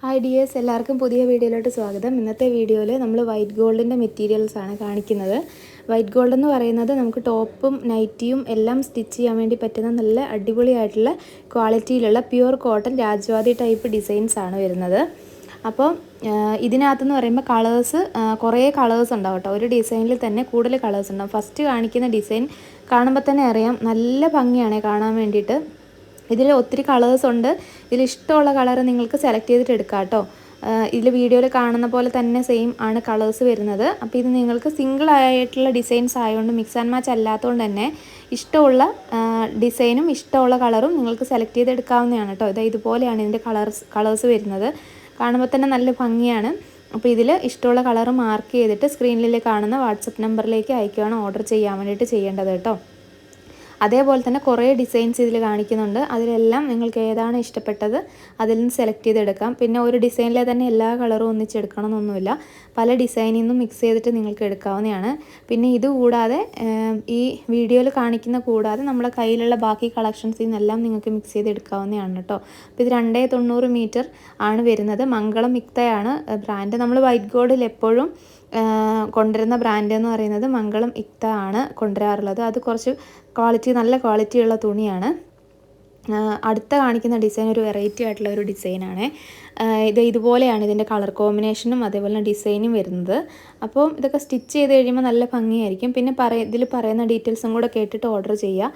Hi dears, എല്ലാവർക്കും പുതിയ വീഡിയോയിലോട്ട് സ്വാഗതം. ഇന്നത്തെ വീഡിയോയിൽ നമ്മൾ വൈറ്റ് ഗോൾഡിൻ്റെ മെറ്റീരിയൽസാണ് കാണിക്കുന്നത്. വൈറ്റ് ഗോൾഡ് എന്ന് പറയുന്നത് നമുക്ക് ടോപ്പും നൈറ്റിയും എല്ലാം സ്റ്റിച്ച് ചെയ്യാൻ വേണ്ടി പറ്റുന്ന നല്ല അടിപൊളിയായിട്ടുള്ള ക്വാളിറ്റിയിലുള്ള പ്യുവർ കോട്ടൺ രാജ്വാദി ടൈപ്പ് ഡിസൈൻസ് ആണ് വരുന്നത്. അപ്പോൾ ഇതിനകത്തെന്ന് പറയുമ്പോൾ കളേഴ്സ് കുറേ കളേഴ്സ് ഉണ്ടാവും കേട്ടോ. ഒരു ഡിസൈനിൽ തന്നെ കൂടുതൽ കളേഴ്സ് ഉണ്ടാവും. ഫസ്റ്റ് കാണിക്കുന്ന ഡിസൈൻ കാണുമ്പോൾ തന്നെ അറിയാം, നല്ല ഭംഗിയാണ് കാണാൻ വേണ്ടിയിട്ട്. ഇതിൽ ഒത്തിരി കളേഴ്സ് ഉണ്ട്. ഇതിൽ ഇഷ്ടമുള്ള കളർ നിങ്ങൾക്ക് സെലക്ട് ചെയ്തിട്ട് എടുക്കാം കേട്ടോ. ഇതിൽ വീഡിയോയിൽ കാണുന്ന പോലെ തന്നെ സെയിം ആണ് കളേഴ്സ് വരുന്നത്. അപ്പോൾ ഇത് നിങ്ങൾക്ക് സിംഗിൾ ആയിട്ടുള്ള ഡിസൈൻസ് ആയതുകൊണ്ട് മിക്സ് ആൻഡ് മാച്ച് അല്ലാത്തതുകൊണ്ട് തന്നെ ഇഷ്ടമുള്ള ഡിസൈനും ഇഷ്ടമുള്ള കളറും നിങ്ങൾക്ക് സെലക്ട് ചെയ്തെടുക്കാവുന്നതാണ് കേട്ടോ. ഇതുപോലെയാണ് ഇതിൻ്റെ കളേഴ്സ് വരുന്നത്. കാണുമ്പോൾ തന്നെ നല്ല ഭംഗിയാണ്. അപ്പോൾ ഇതിൽ ഇഷ്ടമുള്ള കളർ മാർക്ക് ചെയ്തിട്ട് സ്ക്രീനിൽ കാണുന്ന വാട്സപ്പ് നമ്പറിലേക്ക് അയക്കുകയാണ് ഓർഡർ ചെയ്യാൻ വേണ്ടിയിട്ട് ചെയ്യേണ്ടത് കേട്ടോ. അതേപോലെ തന്നെ കുറേ ഡിസൈൻസ് ഇതിൽ കാണിക്കുന്നുണ്ട്. അതിലെല്ലാം നിങ്ങൾക്ക് ഏതാണ് ഇഷ്ടപ്പെട്ടത് അതിൽ നിന്ന് സെലക്ട് ചെയ്തെടുക്കാം. പിന്നെ ഒരു ഡിസൈനിലെ തന്നെ എല്ലാ കളറും ഒന്നിച്ചെടുക്കണം എന്നൊന്നുമില്ല. പല ഡിസൈനിൽ നിന്നും മിക്സ് ചെയ്തിട്ട് നിങ്ങൾക്ക് എടുക്കാവുന്നതാണ്. പിന്നെ ഇത് കൂടാതെ ഈ വീഡിയോയിൽ കാണിക്കുന്ന കൂടാതെ നമ്മുടെ കയ്യിലുള്ള ബാക്കി കളക്ഷൻസിൽ നിന്നെല്ലാം നിങ്ങൾക്ക് മിക്സ് ചെയ്തെടുക്കാവുന്നതാണ് കേട്ടോ. അപ്പോൾ ഇത് 290 മീറ്റർ ആണ് വരുന്നത്. മംഗളം ഇക്തയാണ് ബ്രാൻഡ്. നമ്മൾ വൈറ്റ് ഗോൾഡിൽ എപ്പോഴും കൊണ്ടുവരുന്ന ബ്രാൻഡ് എന്ന് പറയുന്നത് മംഗളം ഇക്ത ആണ് കൊണ്ടുവരാറുള്ളത്. അത് കുറച്ച് നല്ല ക്വാളിറ്റിയുള്ള തുണിയാണ്. അടുത്ത കാണിക്കുന്ന ഡിസൈൻ ഒരു വെറൈറ്റി ആയിട്ടുള്ള ഒരു ഡിസൈനാണ്. ഇതുപോലെയാണ് ഇതിൻ്റെ കളർ കോമ്പിനേഷനും അതേപോലെ ഡിസൈനും വരുന്നത്. അപ്പോൾ ഇതൊക്കെ സ്റ്റിച്ച് ചെയ്ത് കഴിയുമ്പോൾ നല്ല ഭംഗിയായിരിക്കും. പിന്നെ ഇതിൽ പറയുന്ന ഡീറ്റെയിൽസും കൂടെ കേട്ടിട്ട് ഓർഡർ ചെയ്യുക.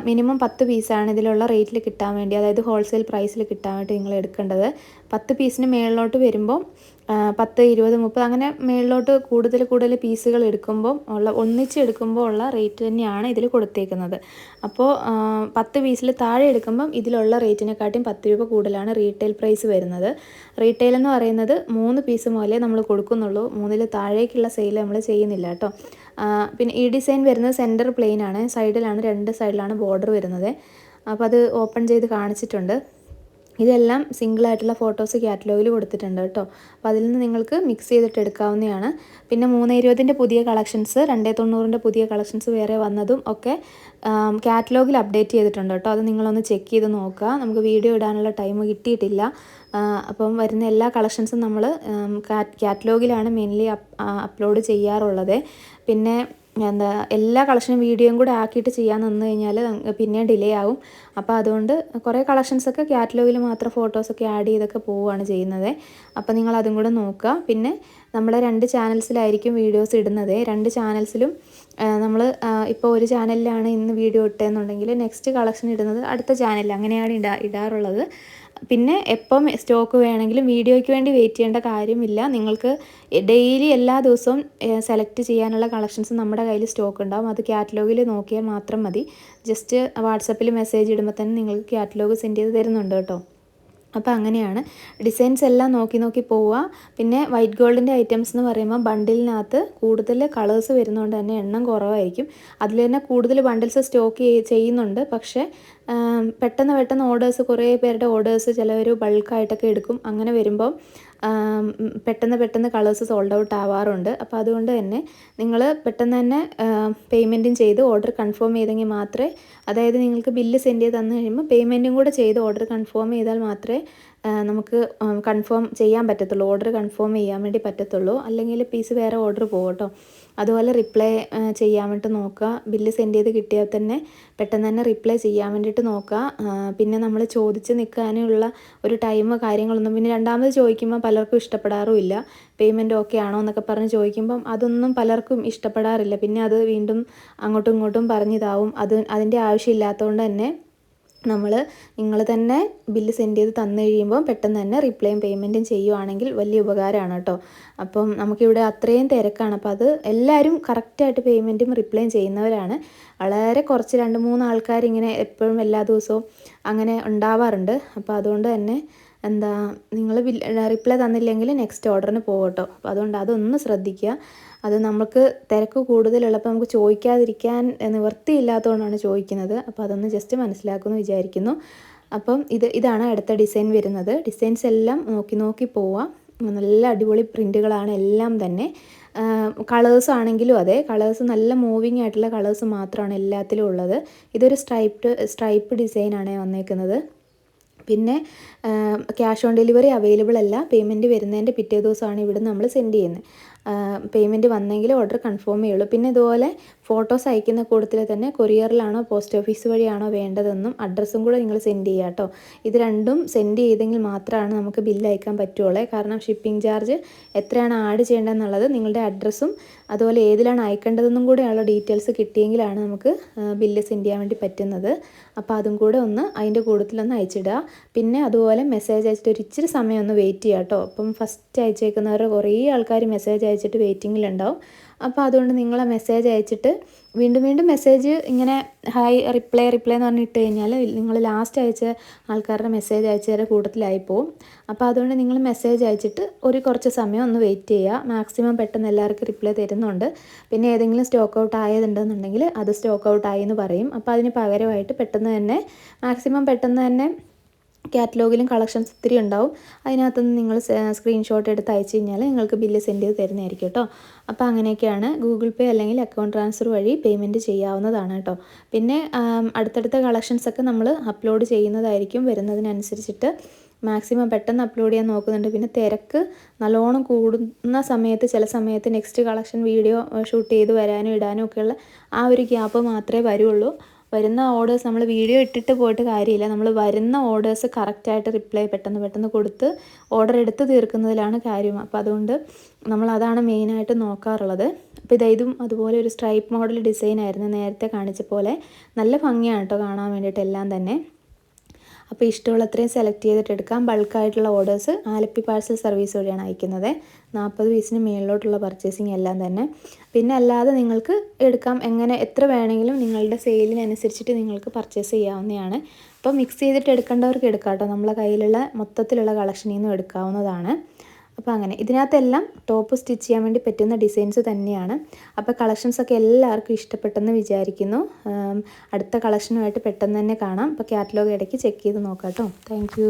മിനിമം 10 പീസാണ് ഇതിലുള്ള റേറ്റിൽ കിട്ടാൻ വേണ്ടി, അതായത് ഹോൾസെയിൽ പ്രൈസിൽ കിട്ടാൻ വേണ്ടി നിങ്ങൾ എടുക്കേണ്ടത്. 10 പീസിന് മേളിലോട്ട് വരുമ്പോൾ 10, 20, 30 അങ്ങനെ മേളിലോട്ട് കൂടുതൽ പീസുകൾ എടുക്കുമ്പോൾ ഒന്നിച്ചെടുക്കുമ്പോൾ ഉള്ള റേറ്റ് തന്നെയാണ് ഇതിൽ കൊടുത്തേക്കുന്നത്. അപ്പോൾ 10 പീസിൽ താഴെ എടുക്കുമ്പം ഇതിലുള്ള റേറ്റിനെക്കാട്ടിയും 10 രൂപ കൂടുതലാണ് റീറ്റെയിൽ പ്രൈസ് വരുന്നത്. റീറ്റെയിൽ എന്ന് പറയുന്നത് 3 പീസ് മുതലേ നമ്മൾ കൊടുക്കുന്നുള്ളൂ. 3-ൽ താഴേക്കുള്ള സെയിൽ നമ്മൾ ചെയ്യുന്നില്ല കേട്ടോ. പിന്നെ ഈ ഡിസൈൻ വരുന്നത് സെൻറ്റർ പ്ലെയിൻ ആണ്. സൈഡിലാണ് 2 സൈഡിലാണ് ബോർഡർ വരുന്നത്. അപ്പോൾ അത് ഓപ്പൺ ചെയ്ത് കാണിച്ചിട്ടുണ്ട്. ഇതെല്ലാം സിംഗിളായിട്ടുള്ള ഫോട്ടോസ് കാറ്റലോഗിൽ കൊടുത്തിട്ടുണ്ട് കേട്ടോ. അപ്പോൾ അതിൽ നിന്ന് നിങ്ങൾക്ക് മിക്സ് ചെയ്തിട്ട് എടുക്കാവുന്നതാണ്. പിന്നെ 320-ൻ്റെ പുതിയ കളക്ഷൻസ്, 290-ൻ്റെ പുതിയ കളക്ഷൻസ് വേറെ വന്നതും ഒക്കെ കാറ്റലോഗിൽ അപ്ഡേറ്റ് ചെയ്തിട്ടുണ്ട് കേട്ടോ. അത് നിങ്ങളൊന്ന് ചെക്ക് ചെയ്ത് നോക്കുക. നമുക്ക് വീഡിയോ ഇടാനുള്ള ടൈം കിട്ടിയിട്ടില്ല. അപ്പം വരുന്ന എല്ലാ കളക്ഷൻസും നമ്മൾ കാറ്റലോഗിലാണ് മെയിൻലി അപ്ലോഡ് ചെയ്യാറുള്ളത്. പിന്നെ എല്ലാ കളക്ഷനും വീഡിയോയും കൂടെ ആക്കിയിട്ട് ചെയ്യാൻ നിന്ന് കഴിഞ്ഞാൽ പിന്നെ ഡിലേ ആവും. അപ്പോൾ അതുകൊണ്ട് കുറേ കളക്ഷൻസൊക്കെ കാറ്റലോഗിൽ മാത്രം ഫോട്ടോസൊക്കെ ആഡ് ചെയ്തൊക്കെ പോവുകയാണ് ചെയ്യുന്നത്. അപ്പോൾ നിങ്ങൾ അതും കൂടെ നോക്കുക. പിന്നെ നമ്മുടെ 2 ചാനൽസിലായിരിക്കും വീഡിയോസ് ഇടുന്നത്. 2 ചാനൽസിലും നമ്മൾ ഇപ്പോൾ ഒരു ചാനലിലാണ് ഇന്ന് വീഡിയോ ഇട്ടതെന്നുണ്ടെങ്കിൽ നെക്സ്റ്റ് കളക്ഷൻ ഇടുന്നത് അടുത്ത ചാനലിൽ, അങ്ങനെയാണ് ഇടാറുള്ളത്. പിന്നെ എപ്പം സ്റ്റോക്ക് വേണമെങ്കിലും വീഡിയോയ്ക്ക് വേണ്ടി വെയിറ്റ് ചെയ്യേണ്ട കാര്യമില്ല. നിങ്ങൾക്ക് ഡെയിലി എല്ലാ ദിവസവും സെലക്ട് ചെയ്യാനുള്ള കളക്ഷൻസ് നമ്മുടെ കയ്യിൽ സ്റ്റോക്ക് ഉണ്ടാവും. അത് കാറ്റലോഗിൽ നോക്കിയാൽ മാത്രം മതി. ജസ്റ്റ് വാട്സപ്പിൽ മെസ്സേജ് ഇടുമ്പോൾ തന്നെ നിങ്ങൾക്ക് കാറ്റലോഗ് സെൻഡ് ചെയ്ത് തരുന്നുണ്ട് കേട്ടോ. അപ്പോൾ അങ്ങനെയാണ് ഡിസൈൻസ് എല്ലാം നോക്കി പോവുക. പിന്നെ വൈറ്റ് ഗോൾഡിൻ്റെ ഐറ്റംസ് എന്ന് പറയുമ്പോൾ ബണ്ടിലിനകത്ത് കൂടുതൽ കളേഴ്സ് വരുന്നതുകൊണ്ട് തന്നെ എണ്ണം കുറവായിരിക്കും. അതിൽ തന്നെ കൂടുതൽ ബണ്ടിൽസ് സ്റ്റോക്ക് ചെയ്യുന്നുണ്ട്. പക്ഷേ പെട്ടെന്ന് ഓർഡേഴ്സ്, കുറേ പേരുടെ ഓർഡേഴ്സ് ചിലവർ ബൾക്കായിട്ടൊക്കെ എടുക്കും. അങ്ങനെ വരുമ്പോൾ പെട്ടെന്ന് കളേഴ്സ് സോൾഡ് ഔട്ട് ആവാറുണ്ട്. അപ്പോൾ അതുകൊണ്ട് തന്നെ നിങ്ങൾ പെട്ടെന്ന് തന്നെ പേയ്മെൻറ്റും ചെയ്ത് ഓർഡർ കൺഫേം ചെയ്തെങ്കിൽ മാത്രമേ, അതായത് നിങ്ങൾക്ക് ബില്ല് സെൻഡ് ചെയ്ത് തന്നു കഴിയുമ്പോൾ പേയ്മെൻറ്റും കൂടെ ചെയ്ത് ഓർഡർ കൺഫേം ചെയ്താൽ മാത്രമേ നമുക്ക് കൺഫേം ചെയ്യാൻ പറ്റത്തുള്ളൂ, ഓർഡർ കൺഫേം ചെയ്യാൻ വേണ്ടി പറ്റത്തുള്ളൂ. അല്ലെങ്കിൽ പീസ് വേറെ ഓർഡർ പോകും കേട്ടോ. അതുപോലെ റിപ്ലൈ ചെയ്യാൻ വേണ്ടിയിട്ട് നോക്കുക. ബില്ല് സെൻഡ് ചെയ്ത് കിട്ടിയാൽ തന്നെ പെട്ടെന്ന് തന്നെ റിപ്ലൈ ചെയ്യാൻ വേണ്ടിയിട്ട് നോക്കുക. പിന്നെ നമ്മൾ ചോദിച്ച് നിൽക്കാനുള്ള ഒരു ടൈം കാര്യങ്ങളൊന്നും, പിന്നെ രണ്ടാമത് ചോദിക്കുമ്പോൾ പലർക്കും ഇഷ്ടപ്പെടാറുമില്ല. പേയ്മെൻറ്റ് ഓക്കെ ആണോ എന്നൊക്കെ പറഞ്ഞ് ചോദിക്കുമ്പം അതൊന്നും പലർക്കും ഇഷ്ടപ്പെടാറില്ല. പിന്നെ അത് വീണ്ടും അങ്ങോട്ടും ഇങ്ങോട്ടും പറഞ്ഞിതാവും. അതിൻ്റെ ആവശ്യമില്ലാത്തതുകൊണ്ട് തന്നെ നിങ്ങൾ തന്നെ ബില്ല് സെൻഡ് ചെയ്ത് തന്നു കഴിയുമ്പോൾ പെട്ടെന്ന് തന്നെ റിപ്ലൈയും പേയ്മെൻറ്റും ചെയ്യുവാണെങ്കിൽ വലിയ ഉപകാരമാണ് കേട്ടോ. അപ്പം നമുക്കിവിടെ അത്രയും തിരക്കാണ്. അപ്പോൾ അത് എല്ലാവരും കറക്റ്റായിട്ട് പേയ്മെൻറ്റും റിപ്ലൈയും ചെയ്യുന്നവരാണ്. വളരെ കുറച്ച് 2-3 ആൾക്കാർ ഇങ്ങനെ എപ്പോഴും എല്ലാ ദിവസവും അങ്ങനെ ഉണ്ടാവാറുണ്ട്. അപ്പോൾ അതുകൊണ്ട് തന്നെ നിങ്ങൾ റിപ്ലൈ തന്നില്ലെങ്കിൽ നെക്സ്റ്റ് ഓർഡറിന് പോകും കേട്ടോ. അപ്പോൾ അതുകൊണ്ട് അതൊന്ന് ശ്രദ്ധിക്കുക. അത് നമുക്ക് തിരക്ക് കൂടുതലുള്ളപ്പോൾ നമുക്ക് ചോദിക്കാതിരിക്കാൻ നിവൃത്തിയില്ലാത്തതുകൊണ്ടാണ് ചോദിക്കുന്നത്. അപ്പോൾ അതൊന്ന് ജസ്റ്റ് മനസ്സിലാക്കുമെന്ന് വിചാരിക്കുന്നു. അപ്പം ഇതാണ് അടുത്ത ഡിസൈൻ വരുന്നത്. ഡിസൈൻസ് എല്ലാം നോക്കി പോവാം. നല്ല അടിപൊളി പ്രിൻറ്റുകളാണ് എല്ലാം തന്നെ. കളേഴ്സ് ആണെങ്കിലും അതെ, കളേഴ്സ് നല്ല മൂവിങ് ആയിട്ടുള്ള കളേഴ്സ് മാത്രമാണ് എല്ലാത്തിലും ഉള്ളത്. ഇതൊരു സ്ട്രൈപ്പ് ഡിസൈനാണ് വന്നേക്കുന്നത്. പിന്നെ ക്യാഷ് ഓൺ ഡെലിവറി അവൈലബിൾ അല്ല. പേയ്മെൻറ്റ് വരുന്നതിൻ്റെ പിറ്റേ ദിവസമാണ് ഇവിടെ നമ്മൾ സെൻഡ് ചെയ്യുന്നത്. പേയ്മെൻറ്റ് വന്നെങ്കിൽ ഓർഡർ കൺഫേം ചെയ്യുള്ളൂ. പിന്നെ ഇതുപോലെ ഫോട്ടോസ് അയക്കുന്ന കൂട്ടത്തിൽ തന്നെ കൊറിയറിലാണോ പോസ്റ്റ് ഓഫീസ് വഴിയാണോ വേണ്ടതെന്നും അഡ്രസ്സും കൂടെ നിങ്ങൾ സെൻഡ് ചെയ്യുക കേട്ടോ. ഇത് രണ്ടും സെൻഡ് ചെയ്തെങ്കിൽ മാത്രമാണ് നമുക്ക് ബില്ല് അയക്കാൻ പറ്റുള്ളൂ. കാരണം ഷിപ്പിംഗ് ചാർജ് എത്രയാണ് ആഡ് ചെയ്യേണ്ടതെന്നുള്ളത് നിങ്ങളുടെ അഡ്രസ്സും അതുപോലെ ഏതിലാണ് അയക്കേണ്ടതെന്നും കൂടെയുള്ള ഡീറ്റെയിൽസ് കിട്ടിയെങ്കിലാണ് നമുക്ക് ബില്ല് സെൻഡ് ചെയ്യാൻ വേണ്ടി പറ്റുന്നത്. അപ്പോൾ അതും കൂടെ ഒന്ന് അതിൻ്റെ കൂട്ടത്തിലൊന്ന് അയച്ചിടുക. പിന്നെ അതുപോലെ മെസ്സേജ് അയച്ചിട്ട് ഒരു ഇച്ചിരി സമയം ഒന്ന് വെയിറ്റ് ചെയ്യുക കേട്ടോ. അപ്പം ഫസ്റ്റ് അയച്ചേക്കുന്നവർ കുറേ ആൾക്കാർ മെസ്സേജ് അയച്ചിട്ട് വെയിറ്റിങ്ങിലുണ്ടാവും. അപ്പോൾ അതുകൊണ്ട് നിങ്ങൾ മെസ്സേജ് അയച്ചിട്ട് വീണ്ടും വീണ്ടും മെസ്സേജ് ഇങ്ങനെ ഹായ് റിപ്ലൈ എന്ന് പറഞ്ഞിട്ട് കഴിഞ്ഞാൽ നിങ്ങൾ ലാസ്റ്റ് അയച്ച ആൾക്കാരുടെ മെസ്സേജ് അയച്ചവരുടെ കൂട്ടത്തിലായിപ്പോവും. അപ്പോൾ അതുകൊണ്ട് നിങ്ങൾ മെസ്സേജ് അയച്ചിട്ട് കുറച്ച് സമയം ഒന്ന് വെയിറ്റ് ചെയ്യുക. മാക്സിമം പെട്ടെന്ന് എല്ലാവർക്കും റിപ്ലൈ തരുന്നുണ്ട്. പിന്നെ ഏതെങ്കിലും സ്റ്റോക്ക് ഔട്ട് ആയതുണ്ടെന്നുണ്ടെങ്കിൽ അത് സ്റ്റോക്ക് ഔട്ട് ആയി എന്ന് പറയും. അപ്പോൾ അതിന് പകരമായിട്ട് മാക്സിമം പെട്ടെന്ന് തന്നെ കാറ്റലോഗിലും കളക്ഷൻസ് ഒത്തിരി ഉണ്ടാവും. അതിനകത്തുനിന്ന് നിങ്ങൾ സ്ക്രീൻഷോട്ട് എടുത്ത് അയച്ചു കഴിഞ്ഞാൽ നിങ്ങൾക്ക് ബില്ല് സെൻഡ് ചെയ്ത് തരുന്നതായിരിക്കും കേട്ടോ. അപ്പോൾ അങ്ങനെയൊക്കെയാണ് ഗൂഗിൾ പേ അല്ലെങ്കിൽ അക്കൗണ്ട് ട്രാൻസ്ഫർ വഴി പേയ്മെൻറ്റ് ചെയ്യാവുന്നതാണ് കേട്ടോ. പിന്നെ അടുത്തടുത്ത കളക്ഷൻസൊക്കെ നമ്മൾ അപ്ലോഡ് ചെയ്യുന്നതായിരിക്കും വരുന്നതിനനുസരിച്ചിട്ട്. മാക്സിമം പെട്ടെന്ന് അപ്ലോഡ് ചെയ്യാൻ നോക്കുന്നുണ്ട്. പിന്നെ തിരക്ക് നല്ലോണം കൂടുന്ന സമയത്ത് ചില സമയത്ത് നെക്സ്റ്റ് കളക്ഷൻ വീഡിയോ ഷൂട്ട് ചെയ്ത് വരാനും ഇടാനും ഒക്കെയുള്ള ആ ഒരു ഗ്യാപ്പ് മാത്രമേ വരുള്ളൂ. വരുന്ന ഓർഡേഴ്സ് നമ്മൾ വീഡിയോ ഇട്ടിട്ട് പോയിട്ട് കാര്യമില്ല. നമ്മൾ വരുന്ന ഓർഡേഴ്സ് കറക്റ്റായിട്ട് റിപ്ലൈ പെട്ടെന്ന് കൊടുത്ത് ഓർഡർ എടുത്ത് തീർക്കുന്നതിലാണ് കാര്യം. അപ്പോൾ അതുകൊണ്ട് അതാണ് മെയിനായിട്ട് നോക്കാറുള്ളത്. അപ്പോൾ ഇതും അതുപോലെ ഒരു സ്ട്രൈപ്പ് മോഡൽ ഡിസൈനായിരുന്നു നേരത്തെ കാണിച്ച പോലെ. നല്ല ഭംഗിയാണ് കേട്ടോ കാണാൻ വേണ്ടിയിട്ട് എല്ലാം തന്നെ. അപ്പോൾ ഇഷ്ടമുള്ള അത്രയും സെലക്ട് ചെയ്തിട്ട് എടുക്കാം. ബൾക്കായിട്ടുള്ള ഓർഡേഴ്സ് ആലപ്പി പാഴ്സൽ സർവീസ് വഴിയാണ് അയക്കുന്നത്. 40 പീസിന് മേളിലോട്ടുള്ള പർച്ചേസിങ് എല്ലാം തന്നെ. പിന്നെ അല്ലാതെ നിങ്ങൾക്ക് എടുക്കാം. എത്ര വേണമെങ്കിലും നിങ്ങളുടെ സെയിലിനനുസരിച്ചിട്ട് നിങ്ങൾക്ക് പർച്ചേസ് ചെയ്യാവുന്നതാണ്. അപ്പോൾ മിക്സ് ചെയ്തിട്ട് എടുക്കേണ്ടവർക്ക് എടുക്കാം കേട്ടോ. നമ്മളെ കയ്യിലുള്ള മൊത്തത്തിലുള്ള കളക്ഷനിൽ നിന്നും എടുക്കാവുന്നതാണ്. അപ്പോൾ അങ്ങനെ ഇതിനകത്തെല്ലാം ടോപ്പ് സ്റ്റിച്ച് ചെയ്യാൻ വേണ്ടി പറ്റുന്ന ഡിസൈൻസ് തന്നെയാണ്. അപ്പോൾ കളക്ഷൻസൊക്കെ എല്ലാവർക്കും ഇഷ്ടപ്പെട്ടെന്ന് വിചാരിക്കുന്നു. അടുത്ത കളക്ഷനുമായിട്ട് പെട്ടെന്ന് തന്നെ കാണാം. അപ്പോൾ കാറ്റലോഗ് ഇടയ്ക്ക് ചെക്ക് ചെയ്ത് നോക്കാം കേട്ടോ. താങ്ക്